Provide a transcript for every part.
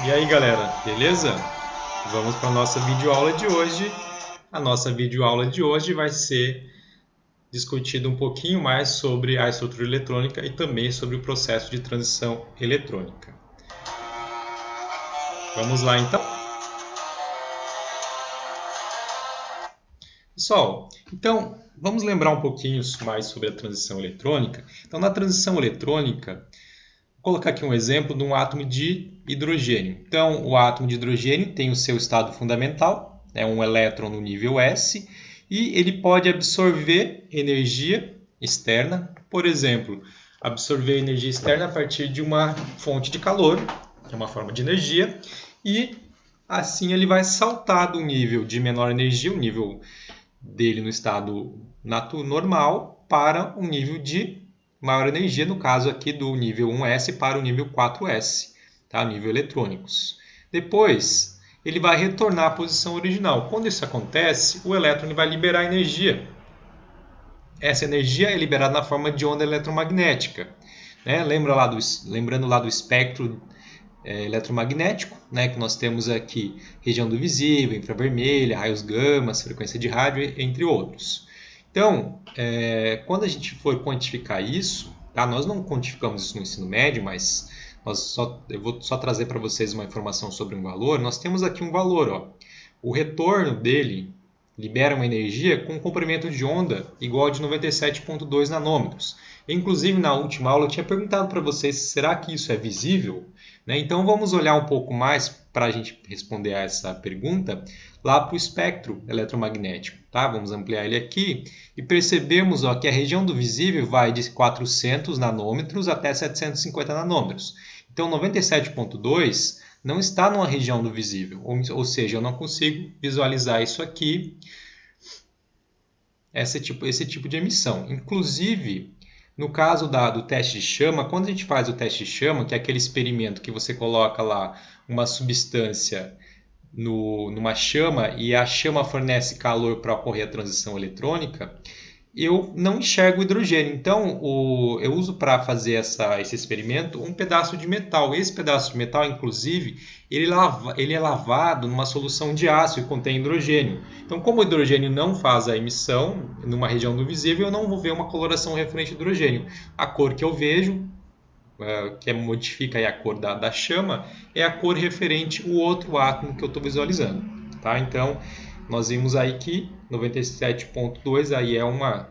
E aí galera, beleza? Vamos para a nossa videoaula de hoje. A nossa videoaula de hoje vai ser discutido um pouquinho mais sobre a estrutura eletrônica e também sobre o processo de transição eletrônica. Vamos lá então? Pessoal, então vamos lembrar um pouquinho mais sobre a transição eletrônica. Então na transição eletrônica, vou colocar aqui um exemplo de um átomo de hidrogênio. Então, o átomo de hidrogênio tem o seu estado fundamental, um elétron no nível S, e ele pode absorver energia externa, por exemplo, absorver energia externa a partir de uma fonte de calor, que é uma forma de energia, e assim ele vai saltar do nível de menor energia, o nível dele no estado normal, para um nível de maior energia, no caso aqui do nível 1S para o nível 4S, tá? Nível eletrônicos. Depois, ele vai retornar à posição original. Quando isso acontece, o elétron vai liberar energia. Essa energia é liberada na forma de onda eletromagnética. Né? Lembrando lá do espectro eletromagnético, né, que nós temos aqui região do visível, infravermelha, raios gama, frequência de rádio, entre outros. Então, quando a gente for quantificar isso, tá? Nós não quantificamos isso no ensino médio, mas eu vou só trazer para vocês uma informação sobre um valor. Nós temos aqui um valor, ó. O retorno dele libera uma energia com um comprimento de onda igual a de 97,2 nanômetros. Inclusive, na última aula, eu tinha perguntado para vocês, será que isso é visível? Né? Então, vamos olhar um pouco mais para a gente responder a essa pergunta lá para o espectro eletromagnético. Tá? Vamos ampliar ele aqui e percebemos que a região do visível vai de 400 nanômetros até 750 nanômetros. Então, 97,2 não está numa região do visível, ou seja, eu não consigo visualizar isso aqui, esse tipo de emissão. Inclusive, no caso do teste de chama, quando a gente faz o teste de chama, que é aquele experimento que você coloca lá uma substância numa chama e a chama fornece calor para ocorrer a transição eletrônica, eu não enxergo hidrogênio. Então, eu uso para fazer esse experimento um pedaço de metal. Esse pedaço de metal, inclusive, ele é lavado numa solução de ácido e contém hidrogênio. Então, como o hidrogênio não faz a emissão numa região do visível, eu não vou ver uma coloração referente ao hidrogênio. A cor que eu vejo, que modifica aí a cor da chama, é a cor referente ao outro átomo que eu estou visualizando. Tá? Então, nós vimos aí que 97,2 aí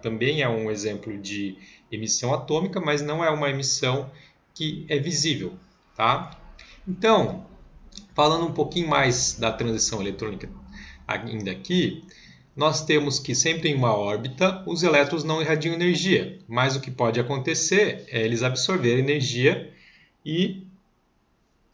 também é um exemplo de emissão atômica, mas não é uma emissão que é visível. Tá? Então, falando um pouquinho mais da transição eletrônica ainda aqui, nós temos que sempre em uma órbita os elétrons não irradiam energia, mas o que pode acontecer é eles absorverem energia e,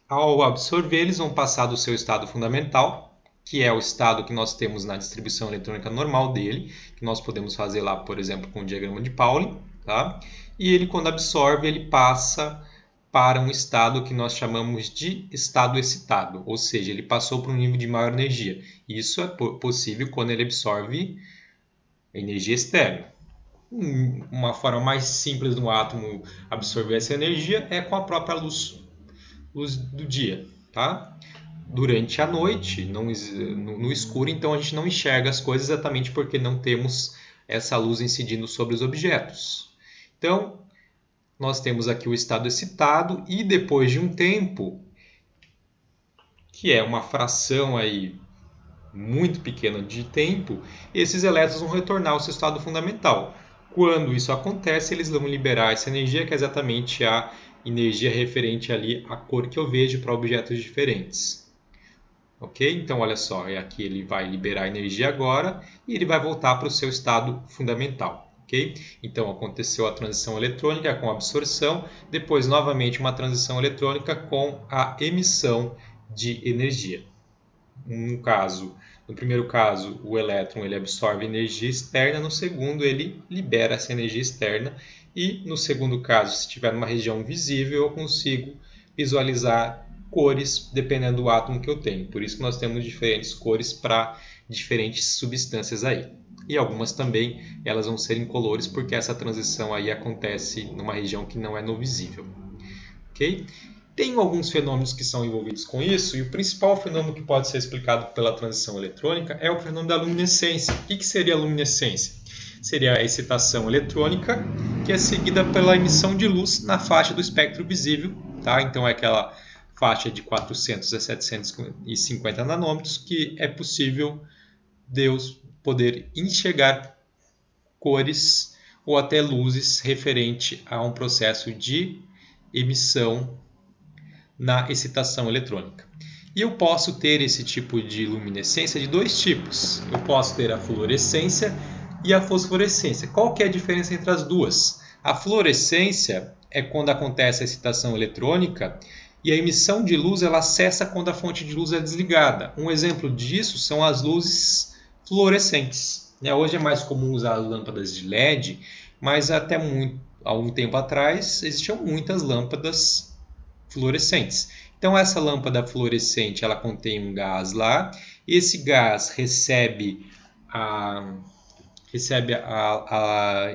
ao absorver, eles vão passar do seu estado fundamental, que é o estado que nós temos na distribuição eletrônica normal dele, que nós podemos fazer lá, por exemplo, com o diagrama de Pauli, tá? E ele, quando absorve, ele passa para um estado que nós chamamos de estado excitado, ou seja, ele passou para um nível de maior energia. Isso é possível quando ele absorve energia externa. Uma forma mais simples do átomo absorver essa energia é com a própria luz do dia. Tá? Durante a noite, no escuro, então a gente não enxerga as coisas exatamente porque não temos essa luz incidindo sobre os objetos. Então, nós temos aqui o estado excitado e depois de um tempo, que é uma fração aí muito pequena de tempo, esses elétrons vão retornar ao seu estado fundamental. Quando isso acontece, eles vão liberar essa energia, que é exatamente a energia referente ali à cor que eu vejo para objetos diferentes. Ok? Então, olha só, aqui ele vai liberar energia agora e ele vai voltar para o seu estado fundamental. Okay? Então, aconteceu a transição eletrônica com a absorção, depois novamente uma transição eletrônica com a emissão de energia. No primeiro caso, o elétron ele absorve energia externa, no segundo ele libera essa energia externa e no segundo caso, se estiver numa região visível, eu consigo visualizar cores dependendo do átomo que eu tenho. Por isso que nós temos diferentes cores para diferentes substâncias aí. E algumas também elas vão ser incolores porque essa transição aí acontece numa região que não é no visível. Ok? Tem alguns fenômenos que são envolvidos com isso, e o principal fenômeno que pode ser explicado pela transição eletrônica é o fenômeno da luminescência. O que seria a luminescência? Seria a excitação eletrônica, que é seguida pela emissão de luz na faixa do espectro visível, tá? Então é aquela faixa de 400 a 750 nanômetros que é possível Deus poder enxergar cores ou até luzes referente a um processo de emissão na excitação eletrônica. E eu posso ter esse tipo de luminescência de dois tipos. Eu posso ter a fluorescência e a fosforescência. Qual que é a diferença entre as duas? A fluorescência é quando acontece a excitação eletrônica e a emissão de luz ela cessa quando a fonte de luz é desligada. Um exemplo disso são as luzes fluorescentes. Hoje é mais comum usar as lâmpadas de LED, mas até algum tempo atrás existiam muitas lâmpadas fluorescentes. Então essa lâmpada fluorescente ela contém um gás lá, esse gás recebe a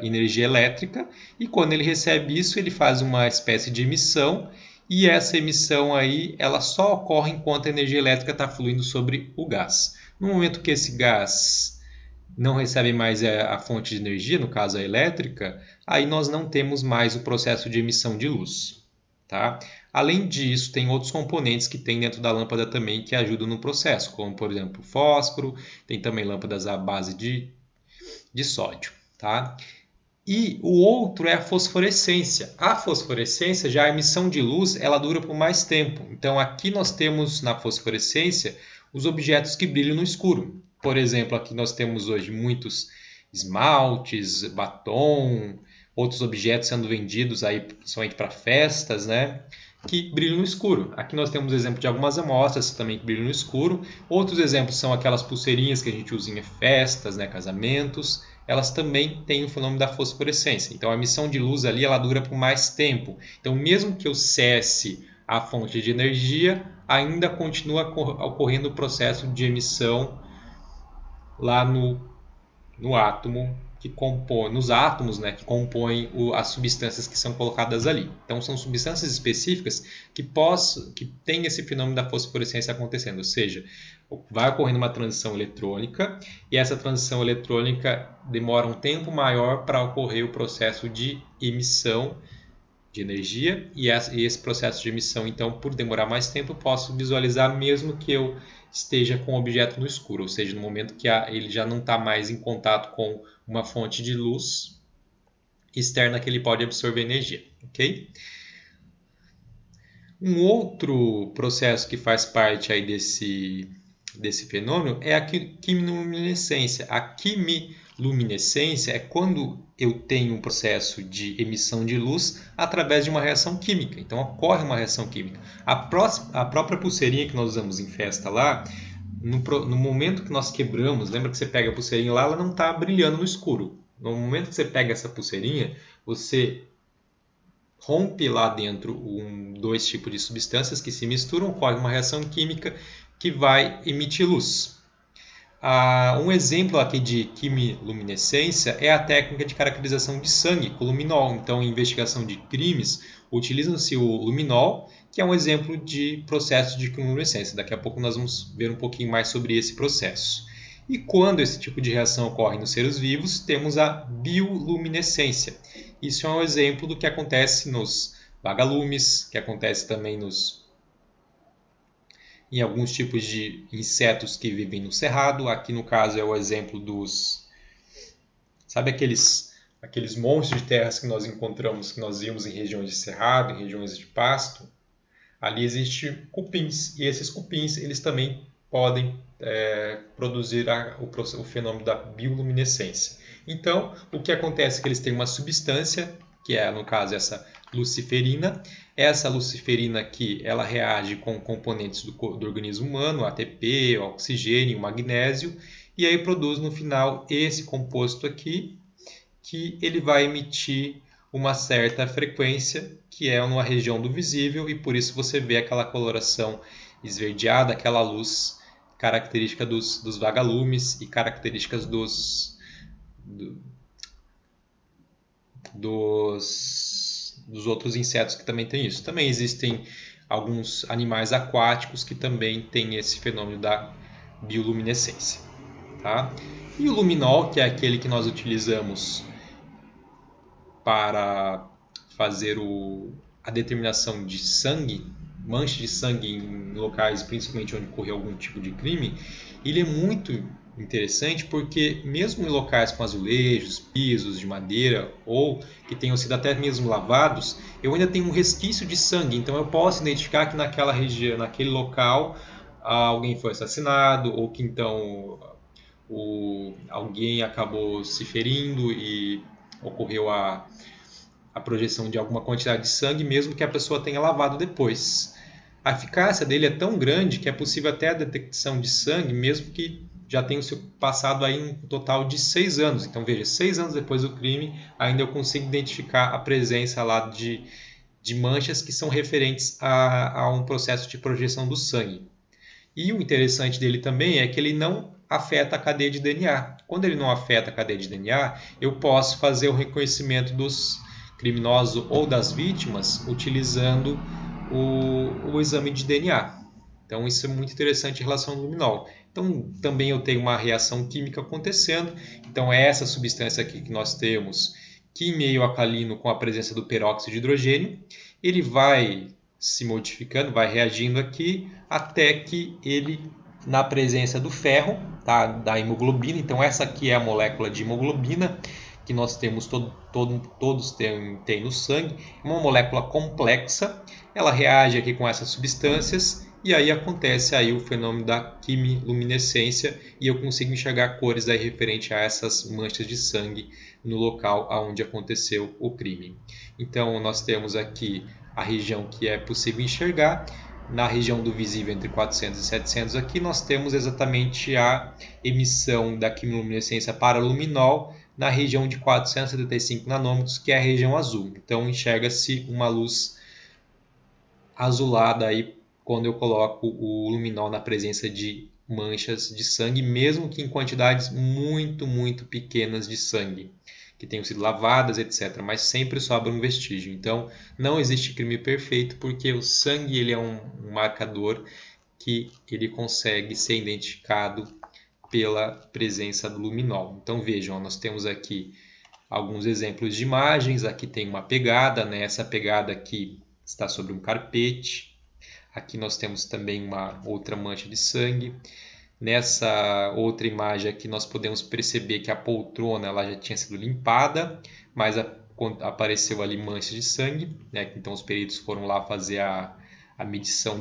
energia elétrica e quando ele recebe isso ele faz uma espécie de emissão e essa emissão aí ela só ocorre enquanto a energia elétrica está fluindo sobre o gás. No momento que esse gás não recebe mais a fonte de energia, no caso a elétrica, aí nós não temos mais o processo de emissão de luz. Tá? Além disso, tem outros componentes que tem dentro da lâmpada também que ajudam no processo, como por exemplo o fósforo, tem também lâmpadas à base de sódio. Tá? E o outro é a fosforescência. A fosforescência, já a emissão de luz, ela dura por mais tempo. Então aqui nós temos na fosforescência os objetos que brilham no escuro. Por exemplo, aqui nós temos hoje muitos esmaltes, batom, outros objetos sendo vendidos aí principalmente para festas, né? Que brilham no escuro. Aqui nós temos exemplo de algumas amostras também que brilham no escuro. Outros exemplos são aquelas pulseirinhas que a gente usa em festas, né? Casamentos. Elas também têm o fenômeno da fosforescência. Então a emissão de luz ali ela dura por mais tempo. Então mesmo que eu cesse a fonte de energia, ainda continua ocorrendo o processo de emissão lá no átomo que compõe, nos átomos, né, que compõem as substâncias que são colocadas ali. Então são substâncias específicas que têm esse fenômeno da fosforescência acontecendo, ou seja, vai ocorrendo uma transição eletrônica e essa transição eletrônica demora um tempo maior para ocorrer o processo de emissão de energia e esse processo de emissão, então, por demorar mais tempo, eu posso visualizar mesmo que eu esteja com o objeto no escuro, ou seja, no momento que ele já não está mais em contato com uma fonte de luz externa que ele pode absorver energia, ok? Um outro processo que faz parte aí desse fenômeno é a quimiluminescência. A quimiluminescência é quando eu tenho um processo de emissão de luz através de uma reação química. Então ocorre uma reação química. A própria pulseirinha que nós usamos em festa lá, no momento que nós quebramos, lembra que você pega a pulseirinha lá, ela não está brilhando no escuro. No momento que você pega essa pulseirinha, você rompe lá dentro dois tipos de substâncias que se misturam, ocorre uma reação química que vai emitir luz. Um exemplo aqui de quimiluminescência é a técnica de caracterização de sangue com luminol. Então, em investigação de crimes, utilizam-se o luminol, que é um exemplo de processo de quimiluminescência. Daqui a pouco nós vamos ver um pouquinho mais sobre esse processo. E quando esse tipo de reação ocorre nos seres vivos, temos a bioluminescência. Isso é um exemplo do que acontece nos vagalumes, que acontece também em alguns tipos de insetos que vivem no cerrado. Aqui no caso é o exemplo dos... Sabe aqueles monstros de terras que nós encontramos, que nós vimos em regiões de cerrado, em regiões de pasto? Ali existem cupins, e esses cupins eles também podem produzir o fenômeno da bioluminescência. Então, o que acontece é que eles têm uma substância, que é, no caso, essa luciferina. Essa luciferina aqui, ela reage com componentes do organismo humano, ATP, oxigênio, magnésio, e aí produz no final esse composto aqui, que ele vai emitir uma certa frequência, que é numa região do visível, e por isso você vê aquela coloração esverdeada, aquela luz característica dos vagalumes e características dos outros insetos que também tem isso. Também existem alguns animais aquáticos que também têm esse fenômeno da bioluminescência. Tá? E o luminol, que é aquele que nós utilizamos para fazer a determinação de sangue, mancha de sangue em locais principalmente onde ocorreu algum tipo de crime, ele é muito interessante porque mesmo em locais com azulejos, pisos de madeira ou que tenham sido até mesmo lavados, eu ainda tenho um resquício de sangue, então eu posso identificar que naquela região, naquele local, alguém foi assassinado ou que então alguém acabou se ferindo e ocorreu a projeção de alguma quantidade de sangue, mesmo que a pessoa tenha lavado depois. A eficácia dele é tão grande que é possível até a detecção de sangue, mesmo que já tenha passado aí um total de 6 anos. Então veja, 6 anos depois do crime, ainda eu consigo identificar a presença lá de manchas que são referentes a um processo de projeção do sangue. E o interessante dele também é que ele não afeta a cadeia de DNA. Quando ele não afeta a cadeia de DNA, eu posso fazer o reconhecimento dos criminosos ou das vítimas utilizando o exame de DNA. Então isso é muito interessante em relação ao luminol. Então também eu tenho uma reação química acontecendo. Então é essa substância aqui que nós temos, que em meio alcalino com a presença do peróxido de hidrogênio, ele vai se modificando, vai reagindo aqui até que ele, na presença do ferro, tá, da hemoglobina, então essa aqui é a molécula de hemoglobina que nós temos, todos têm no sangue, uma molécula complexa, ela reage aqui com essas substâncias e aí acontece aí o fenômeno da quimiluminescência e eu consigo enxergar cores aí referente a essas manchas de sangue no local onde aconteceu o crime. Então nós temos aqui a região que é possível enxergar. Na região do visível entre 400 e 700 aqui nós temos exatamente a emissão da quimiluminescência para luminol na região de 475 nanômetros, que é a região azul. Então enxerga-se uma luz azulada aí quando eu coloco o luminol na presença de manchas de sangue, mesmo que em quantidades muito, muito pequenas de sangue, que tenham sido lavadas, etc. Mas sempre sobra um vestígio. Então, não existe crime perfeito, porque o sangue ele é um marcador que ele consegue ser identificado pela presença do luminol. Então, vejam, nós temos aqui alguns exemplos de imagens. Aqui tem uma pegada, né? Essa pegada aqui está sobre um carpete. Aqui nós temos também uma outra mancha de sangue. Nessa outra imagem aqui nós podemos perceber que a poltrona ela já tinha sido limpada, mas apareceu ali mancha de sangue, né? Então os peritos foram lá fazer a medição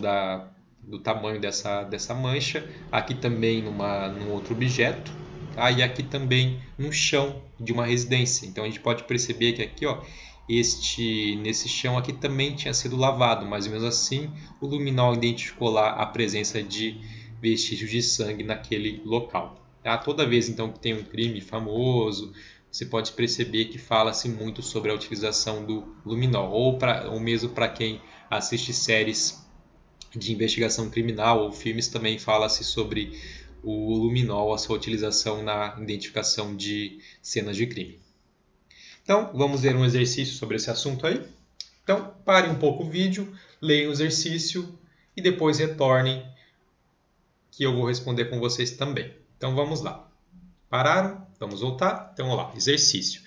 do tamanho dessa mancha. Aqui também num outro objeto, tá? E aqui também no chão de uma residência. Então a gente pode perceber que aqui, ó, nesse chão aqui também tinha sido lavado, mas mesmo assim o luminol identificou lá a presença de vestígios de sangue naquele local. Tá? Toda vez então que tem um crime famoso, você pode perceber que fala-se muito sobre a utilização do luminol, ou mesmo para quem assiste séries de investigação criminal ou filmes também fala-se sobre o luminol, a sua utilização na identificação de cenas de crime. Então, vamos ver um exercício sobre esse assunto aí. Então, pare um pouco o vídeo, leia o exercício e depois retornem que eu vou responder com vocês também. Então, vamos lá. Pararam? Vamos voltar? Então, vamos lá. Exercício.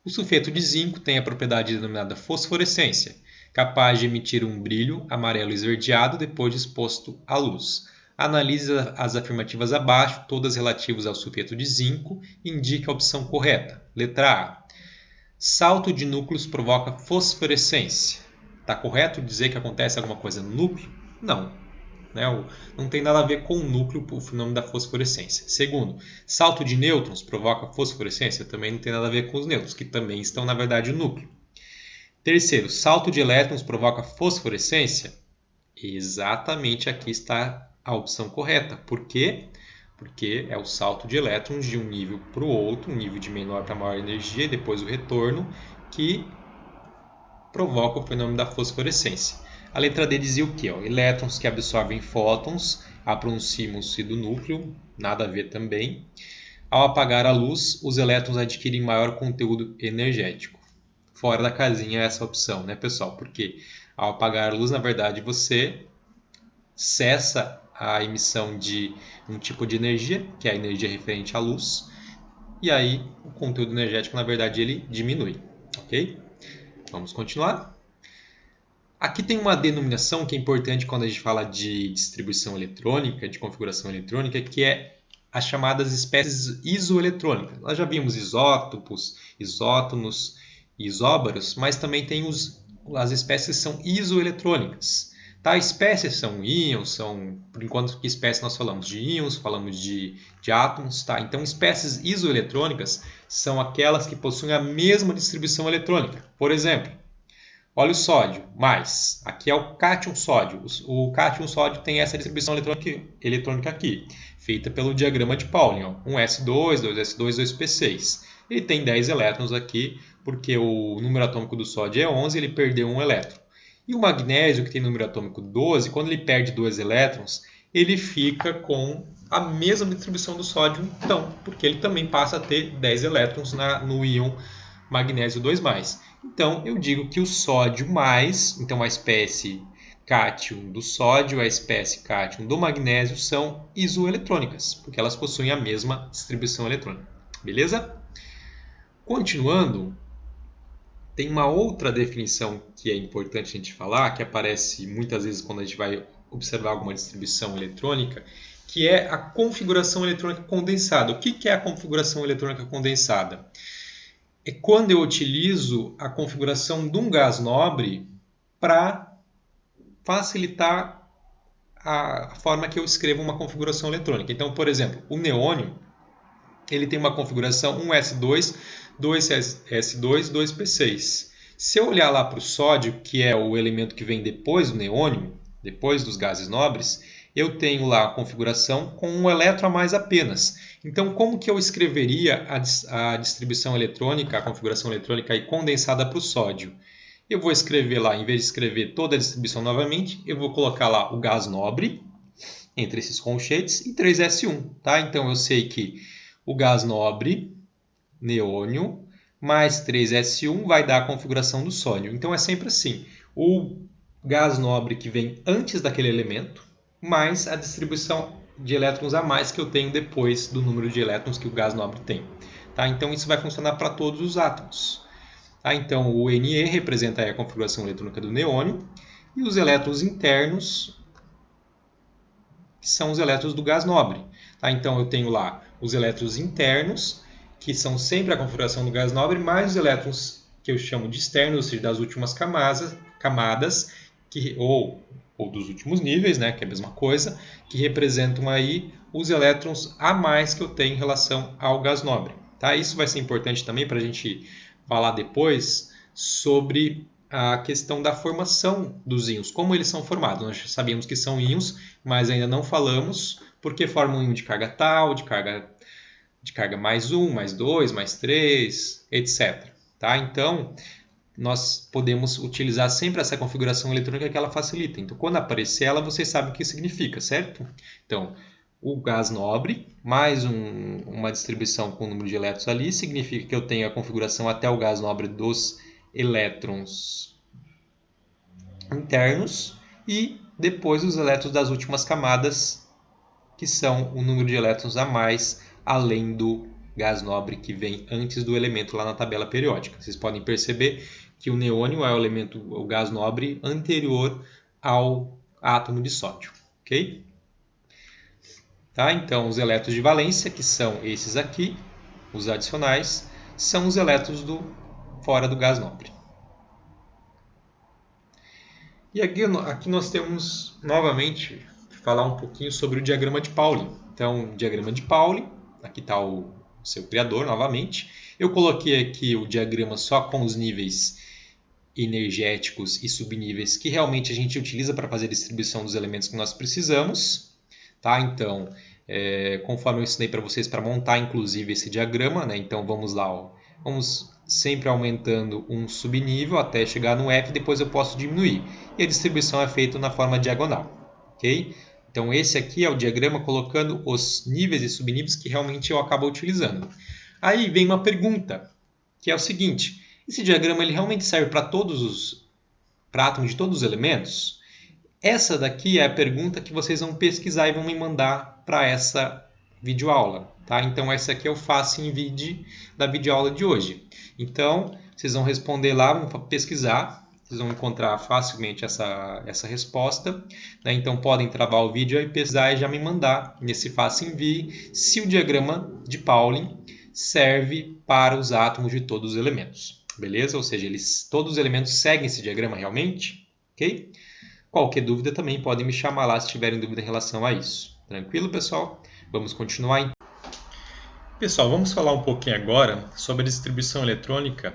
O sulfeto de zinco tem a propriedade denominada fosforescência, capaz de emitir um brilho amarelo esverdeado depois de exposto à luz. Analise as afirmativas abaixo, todas relativas ao sulfeto de zinco, e indique a opção correta. Letra A. Salto de núcleos provoca fosforescência. Está correto dizer que acontece alguma coisa no núcleo? Não. Não tem nada a ver com o núcleo, o fenômeno da fosforescência. Segundo, salto de nêutrons provoca fosforescência? Também não tem nada a ver com os nêutrons, que também estão, na verdade, no núcleo. Terceiro, salto de elétrons provoca fosforescência? Exatamente aqui está a opção correta. Por quê? Porque é o salto de elétrons de um nível para o outro, um nível de menor para maior energia, e depois o retorno, que provoca o fenômeno da fosforescência. A letra D dizia o quê? Elétrons que absorvem fótons, aproximam-se do núcleo, nada a ver também. Ao apagar a luz, os elétrons adquirem maior conteúdo energético. Fora da casinha essa opção, né, pessoal? Porque Ao apagar a luz, na verdade, você cessa a emissão de um tipo de energia, que é a energia referente à luz, e aí o conteúdo energético, na verdade, ele diminui. Ok? Vamos continuar. Aqui tem uma denominação que é importante quando a gente fala de distribuição eletrônica, de configuração eletrônica, que é as chamadas espécies isoeletrônicas. Nós já vimos isótopos, isótonos, isóbaros, mas também tem as espécies que são isoeletrônicas. Tá? Espécies são íons, por enquanto que espécie nós falamos de íons, falamos de átomos. Tá? Então, espécies isoeletrônicas são aquelas que possuem a mesma distribuição eletrônica. Por exemplo, olha o sódio, mais. Aqui é o cátion sódio. O cátion sódio tem essa distribuição eletrônica aqui, feita pelo diagrama de Pauling. Ó. 1s2, 2s2, 2p6. Ele tem 10 elétrons aqui, porque o número atômico do sódio é 11, ele perdeu um elétron. E o magnésio, que tem número atômico 12, quando ele perde 2 elétrons, ele fica com a mesma distribuição do sódio, então, porque ele também passa a ter 10 elétrons no íon magnésio 2+. Então, eu digo que o sódio mais, então a espécie cátion do sódio e a espécie cátion do magnésio são isoeletrônicas, porque elas possuem a mesma distribuição eletrônica. Beleza? Continuando, tem uma outra definição que é importante a gente falar, que aparece muitas vezes quando a gente vai observar alguma distribuição eletrônica, que é a configuração eletrônica condensada. O que é a configuração eletrônica condensada? É quando eu utilizo a configuração de um gás nobre para facilitar a forma que eu escrevo uma configuração eletrônica. Então, por exemplo, o neônio ele tem uma configuração 1s2, 2s2, 2p6. Se eu olhar lá para o sódio, que é o elemento que vem depois do neônio, depois dos gases nobres, eu tenho lá a configuração com um elétron a mais apenas. Então, como que eu escreveria a distribuição eletrônica, a configuração eletrônica aí condensada para o sódio? Eu vou escrever lá, em vez de escrever toda a distribuição novamente, eu vou colocar lá o gás nobre, entre esses colchetes, e 3s1. Tá? Então, eu sei que o gás nobre, neônio, mais 3s1 vai dar a configuração do sódio. Então, é sempre assim. O gás nobre que vem antes daquele elemento, mais a distribuição de elétrons a mais que eu tenho depois do número de elétrons que o gás nobre tem. Tá? Então, isso vai funcionar para todos os átomos. Tá? Então, o Ne representa a configuração eletrônica do neônio e os elétrons internos, que são os elétrons do gás nobre. Tá? Então, eu tenho lá os elétrons internos, que são sempre a configuração do gás nobre, mais os elétrons que eu chamo de externos, ou seja, das últimas camadas ou dos últimos níveis, né, que é a mesma coisa, que representam aí os elétrons a mais que eu tenho em relação ao gás nobre. Tá? Isso vai ser importante também para a gente falar depois sobre a questão da formação dos íons, como eles são formados. Nós já sabemos que são íons, mas ainda não falamos porque formam um íon de carga tal, de carga mais 1, mais 2, mais 3, etc. Tá? Então, nós podemos utilizar sempre essa configuração eletrônica que ela facilita. Então, quando aparecer ela, vocês sabem o que significa, certo? Então, o gás nobre mais uma distribuição com o número de elétrons ali significa que eu tenho a configuração até o gás nobre dos elétrons internos e depois os elétrons das últimas camadas, que são o número de elétrons a mais além do gás nobre que vem antes do elemento lá na tabela periódica. Vocês podem perceber que o neônio é o gás nobre anterior ao átomo de sódio. Ok? Tá? Então, os elétrons de valência, que são esses aqui, os adicionais, são os elétrons fora do gás nobre. E aqui nós temos, novamente, falar um pouquinho sobre o diagrama de Pauling. Então, o diagrama de Pauling, aqui está o seu criador, novamente. Eu coloquei aqui o diagrama só com os níveis energéticos e subníveis que realmente a gente utiliza para fazer a distribuição dos elementos que nós precisamos. Tá? Então, conforme eu ensinei para vocês para montar, inclusive, esse diagrama, né? Então, vamos lá. Ó. Vamos sempre aumentando um subnível até chegar no F, depois eu posso diminuir. E a distribuição é feita na forma diagonal. Okay? Então, esse aqui é o diagrama colocando os níveis e subníveis que realmente eu acabo utilizando. Aí vem uma pergunta, que é o seguinte: esse diagrama ele realmente serve para todos para átomo de todos os elementos? Essa daqui é a pergunta que vocês vão pesquisar e vão me mandar para essa videoaula, tá? Então, essa aqui é o Faça em Vídeo da videoaula de hoje. Então, vocês vão responder lá, vão pesquisar, vocês vão encontrar facilmente essa resposta, né? Então, podem travar o vídeo e pesquisar e já me mandar nesse Faça em Vídeo se o diagrama de Pauling serve para os átomos de todos os elementos, beleza? Ou seja, todos os elementos seguem esse diagrama realmente, ok? Qualquer dúvida também podem me chamar lá se tiverem dúvida em relação a isso. Tranquilo, pessoal? Vamos continuar. Pessoal, vamos falar um pouquinho agora sobre a distribuição eletrônica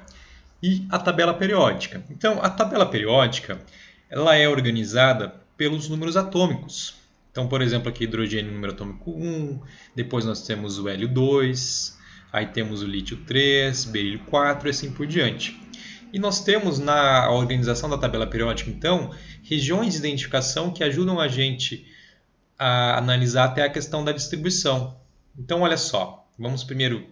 e a tabela periódica. Então, a tabela periódica ela é organizada pelos números atômicos. Então, por exemplo, aqui hidrogênio número atômico 1, depois nós temos o hélio 2, aí temos o lítio 3, berílio 4 e assim por diante. E nós temos na organização da tabela periódica, então, regiões de identificação que ajudam a gente a analisar até a questão da distribuição. Então, olha só, vamos primeiro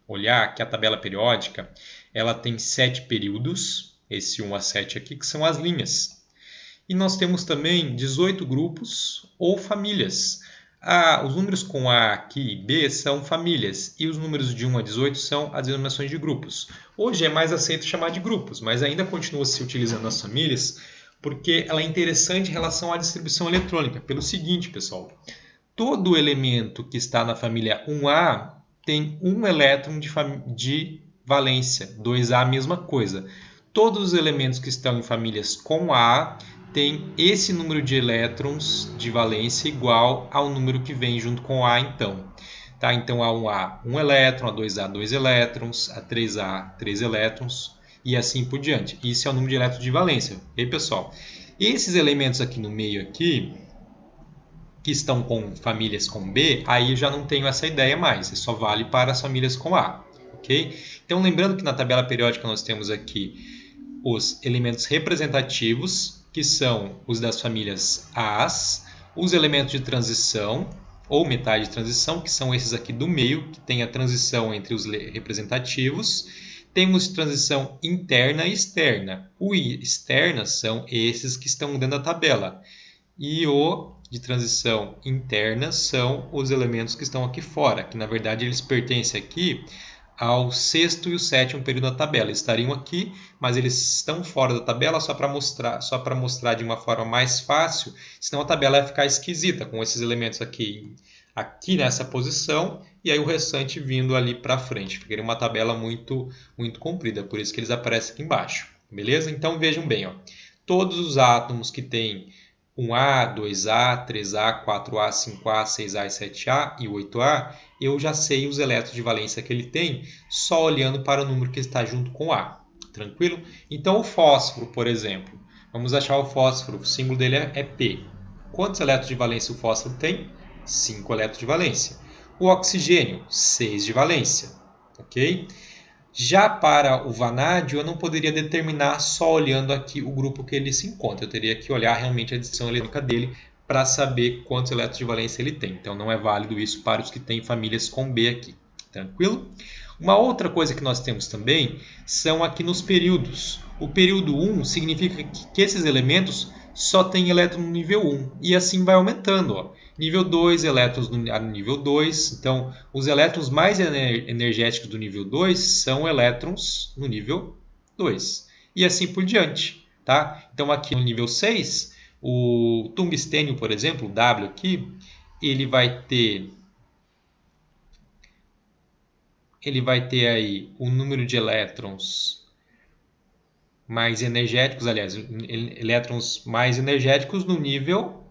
olhar que a tabela periódica ela tem 7 períodos, esse 1 a 7 aqui, que são as linhas. E nós temos também 18 grupos ou famílias. Os números com A aqui e B são famílias e os números de 1 a 18 são as denominações de grupos. Hoje é mais aceito chamar de grupos, mas ainda continua se utilizando as famílias porque ela é interessante em relação à distribuição eletrônica. Pelo seguinte, pessoal, todo elemento que está na família 1A tem um elétron de valência, 2A a mesma coisa. Todos os elementos que estão em famílias com A tem esse número de elétrons de valência igual ao número que vem junto com A, então. Tá? Então, A1A, 1 elétron, A2A, 2 elétrons, A3A, 3 elétrons e assim por diante. Isso é o número de elétrons de valência. E aí, pessoal, esses elementos aqui no meio aqui, que estão com famílias com B, aí eu já não tenho essa ideia mais. Isso só vale para as famílias com A. Ok? Então, lembrando que na tabela periódica nós temos aqui os elementos representativos, que são os das famílias As, os elementos de transição, ou metais de transição, que são esses aqui do meio, que tem a transição entre os representativos. Temos transição interna e externa. O externa são esses que estão dentro da tabela. E o de transição interna são os elementos que estão aqui fora, que na verdade eles pertencem aqui ao sexto e o sétimo período da tabela. Eles estariam aqui, mas eles estão fora da tabela só para mostrar de uma forma mais fácil, senão a tabela vai ficar esquisita com esses elementos aqui nessa posição e aí o restante vindo ali para frente. Ficaria uma tabela muito comprida, por isso que eles aparecem aqui embaixo. Beleza? Então vejam bem, ó, todos os átomos que têm 1A, 2A, 3A, 4A, 5A, 6A e 7A e 8A, eu já sei os elétrons de valência que ele tem só olhando para o número que está junto com A. Tranquilo? Então o fósforo, por exemplo, vamos achar o fósforo, o símbolo dele é P. Quantos elétrons de valência o fósforo tem? 5 elétrons de valência. O oxigênio, 6 de valência. Ok? Já para o vanádio, eu não poderia determinar só olhando aqui o grupo que ele se encontra. Eu teria que olhar realmente a distribuição eletrônica dele para saber quantos elétrons de valência ele tem. Então, não é válido isso para os que têm famílias com B aqui. Tranquilo? Uma outra coisa que nós temos também são aqui nos períodos. O período 1 significa que esses elementos só têm elétron no nível 1. E assim vai aumentando. Ó. Nível 2, elétrons no nível 2. Então, os elétrons mais energéticos do nível 2 são elétrons no nível 2. E assim por diante. Tá? Então, aqui no nível 6, o tungstênio, por exemplo, o W aqui, ele vai ter aí o número de elétrons mais energéticos, aliás, elétrons mais energéticos no nível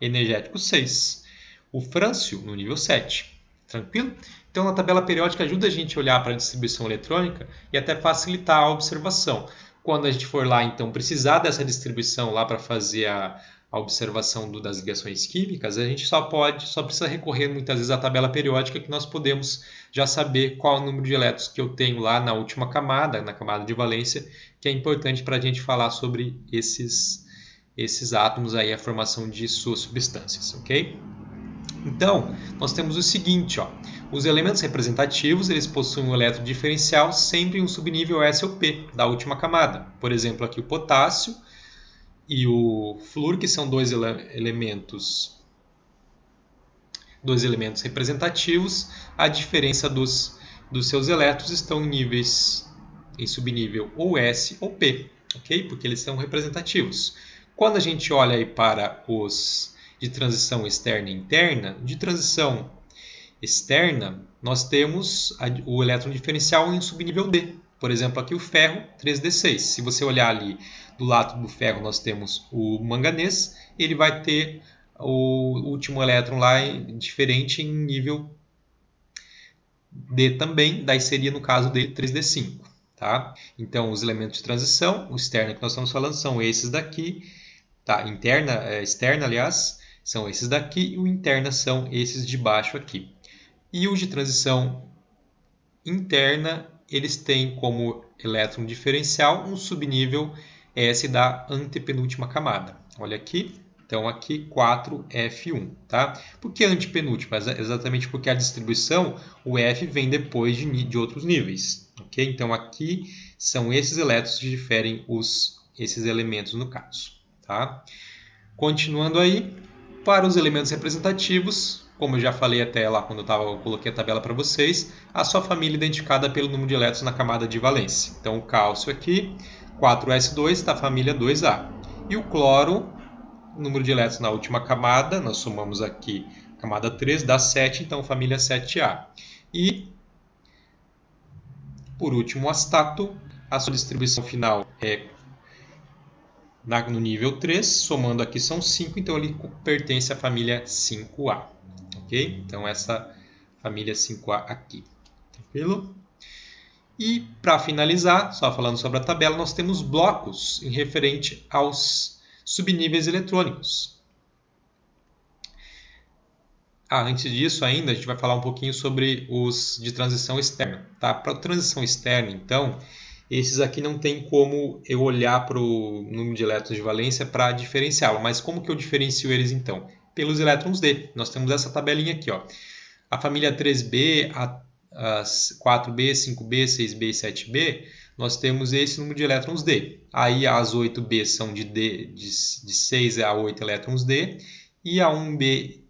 energético 6. O frâncio no nível 7. Tranquilo? Então, na tabela periódica ajuda a gente a olhar para a distribuição eletrônica e até facilitar a observação. Quando a gente for lá, então, precisar dessa distribuição lá para fazer a observação das ligações químicas, a gente só precisa recorrer muitas vezes à tabela periódica que nós podemos já saber qual é o número de elétrons que eu tenho lá na última camada, na camada de valência, que é importante para a gente falar sobre esses átomos aí, a formação de suas substâncias, ok? Então, nós temos o seguinte, ó, Os elementos representativos eles possuem um elétron diferencial sempre em um subnível S ou P da última camada. Por exemplo, aqui o potássio e o flúor, que são dois elementos representativos, a diferença dos seus elétrons estão em subnível ou S ou P, ok? Porque eles são representativos. Quando a gente olha aí para os de transição externa e interna, de transição externa, nós temos o elétron diferencial em subnível D. Por exemplo, aqui o ferro, 3D6. Se você olhar ali do lado do ferro, nós temos o manganês, ele vai ter o último elétron lá diferente em nível D também, daí seria no caso dele 3D5. Tá? Então, os elementos de transição, o externo que nós estamos falando, são esses daqui, tá? Externa, aliás, são esses daqui, e o interna são esses de baixo aqui. E os de transição interna, eles têm como elétron diferencial um subnível S da antepenúltima camada. Olha aqui, então aqui 4F1, tá? Por que antepenúltima? Exatamente porque a distribuição, o F vem depois de outros níveis, ok? Então aqui são esses elétrons que diferem esses elementos no caso, tá? Continuando aí, para os elementos representativos, como eu já falei até lá quando eu coloquei a tabela para vocês, a sua família é identificada pelo número de elétrons na camada de valência. Então o cálcio aqui, 4s2, da família 2A. E o cloro, número de elétrons na última camada, nós somamos aqui camada 3, dá 7, então família 7A. E, por último, o astato, a sua distribuição final é no nível 3, somando aqui são 5, então ele pertence à família 5A. Ok? Então essa família 5A aqui. Tranquilo? E para finalizar, só falando sobre a tabela, nós temos blocos em referente aos subníveis eletrônicos. Antes disso ainda, a gente vai falar um pouquinho sobre os de transição externa. Tá? Para transição externa, então, esses aqui não tem como eu olhar para o número de elétrons de valência para diferenciá-lo. Mas como que eu diferencio eles então? Pelos elétrons D. Nós temos essa tabelinha aqui. Ó. A família 3B, a 4B, 5B, 6B e 7B, nós temos esse número de elétrons D. Aí as 8B são de 6 a 8 elétrons D. E a 1B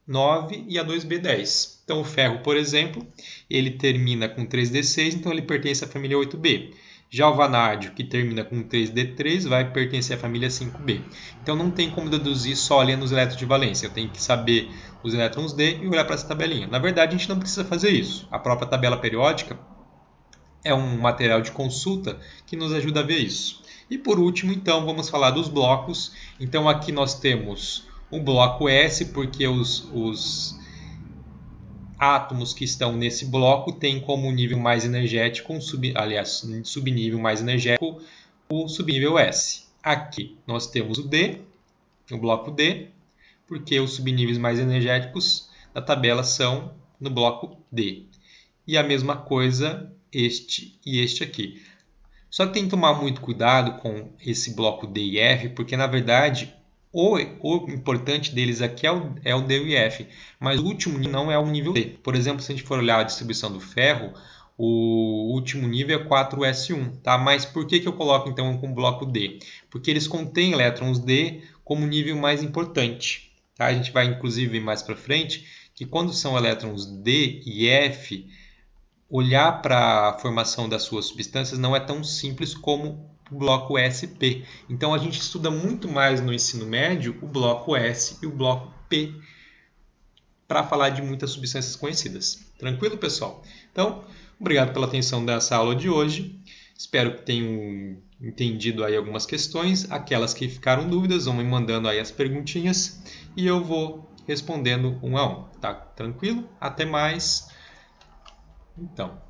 9 e a 2B 10. Então o ferro, por exemplo, ele termina com 3D6, então ele pertence à família 8B. Já o vanádio, que termina com 3D3, vai pertencer à família 5B. Então não tem como deduzir só olhando os elétrons de valência. Eu tenho que saber os elétrons D e olhar para essa tabelinha. Na verdade, a gente não precisa fazer isso. A própria tabela periódica é um material de consulta que nos ajuda a ver isso. E por último, então, vamos falar dos blocos. Então aqui nós temos o bloco S, porque os átomos que estão nesse bloco têm como nível mais energético, subnível mais energético, o subnível S. Aqui nós temos o D, o bloco D, porque os subníveis mais energéticos da tabela são no bloco D. E a mesma coisa este e este aqui. Só que tem que tomar muito cuidado com esse bloco D e F, porque na verdade o importante deles aqui é o D e F, mas o último nível não é o nível D. Por exemplo, se a gente for olhar a distribuição do ferro, o último nível é 4s1, tá? Mas por que eu coloco então com o bloco D? Porque eles contêm elétrons D como nível mais importante. Tá? A gente vai inclusive ver mais para frente que quando são elétrons D e F, olhar para a formação das suas substâncias não é tão simples como o bloco SP. Então a gente estuda muito mais no ensino médio o bloco S e o bloco P para falar de muitas substâncias conhecidas. Tranquilo, pessoal? Então, obrigado pela atenção dessa aula de hoje. Espero que tenham entendido aí algumas questões. Aquelas que ficaram dúvidas, vão me mandando aí as perguntinhas e eu vou respondendo um a um. Tá tranquilo? Até mais. Então...